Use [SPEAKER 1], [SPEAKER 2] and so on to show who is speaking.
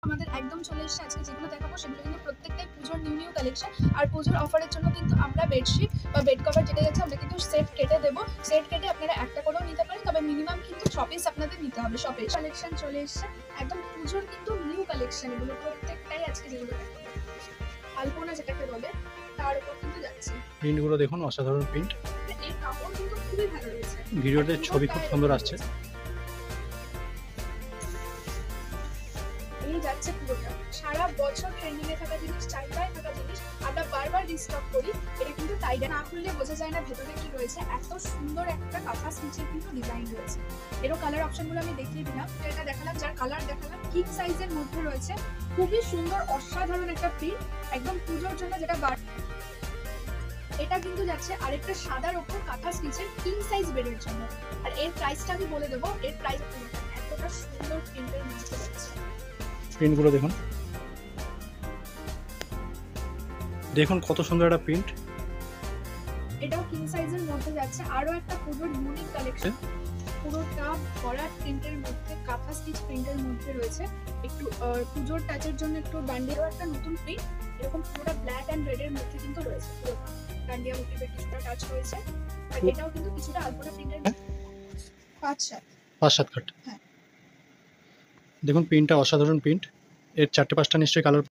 [SPEAKER 1] আমাদের একদম চলে এসেছে আজকে যেগুলো দেখাবো সেগুলো কিন্তু প্রত্যেকটাই পুজোর নিউ কালেকশন। আর পুজোর অফারের জন্য কিন্তু আমরা বেডশিট বা বেড কভার যেটা যাচ্ছে আমরা কিন্তু সেট কেটে দেবো। সেট কেটে আপনারা একটা করেও নিতে পারেন, তবে মিনিমাম কিন্তু 6 পিস আপনাদের নিতে হবে। 6 পিস কালেকশন চলে এসেছে একদম পুজোর কিন্তু নিউ কালেকশন, এগুলো প্রত্যেকটাই আজকে যেগুলো দেখাবো। আলপনা যেটাকে বলে তার উপর কিন্তু যাচ্ছে।
[SPEAKER 2] প্রিন্টগুলো দেখুন, অসাধারণ প্রিন্ট।
[SPEAKER 1] এর কাপড় কিন্তু খুবই ভালো রয়েছে।
[SPEAKER 2] ভিডিওতে ছবি খুব সুন্দর আসছে।
[SPEAKER 1] এই যাচ্ছে পুরোটা সারা বছর ট্রেন্ডিং এ থাকা জিনিস, চাহিদায় থাকা জিনিস আমরা বারবার রিস্টক করি। এটা কিন্তু টাইডা না খুললে বোঝা যায় না ভেতরে কি রয়েছে। এত সুন্দর একটা কাঁথা স্টিচের কিন্তু ডিজাইন রয়েছে। এরও কালার অপশনগুলো আমি দেখিয়ে দিলাম। এটা দেখালাম, যার কালার দেখালাম কিং সাইজের মধ্যে রয়েছে। খুবই সুন্দর অসাধারণ একটা প্রিন্ট, একদম পুজোর জন্য যেটা এটা কিন্তু যাচ্ছে আরেকটা সাদার ওপর কাঁথা স্টিচের কিং সাইজ বেডের জন্য। আর এর প্রাইসটা আমি বলে দেবো। এর প্রাইস এতটা সুন্দর প্রিন্টের মধ্যে রয়েছে।
[SPEAKER 2] প্রিন্টগুলো দেখুন, দেখুন কত সুন্দর একটা প্রিন্ট।
[SPEAKER 1] এটাও কিং সাইজের মধ্যে যাচ্ছে। আরো একটা পুজোর ইউনিক কালেকশন, পুরোটা ভরা প্রিন্টের মধ্যে কাঁথা স্টিচ প্রিন্টের মধ্যে রয়েছে। একটু পুজোর টাচের জন্য একটু ডান্ডিয়ারও একটা নতুন প্রিন্ট, এরকম পুরোটা ব্ল্যাক অ্যান্ড রেড এর মধ্যে কিন্তু রয়েছে। পুরোটা ডান্ডিয়া মোটিভের কিছুটা টাচ রয়েছে। আর এটাও কিন্তু কিছুটা আলপনা প্রিন্টের 5-7
[SPEAKER 2] কাট।
[SPEAKER 1] হ্যাঁ,
[SPEAKER 2] দেখুন প্রিন্টটা অসাধারণ প্রিন্ট। এর 4-5টা নিশ্চয়ই কালার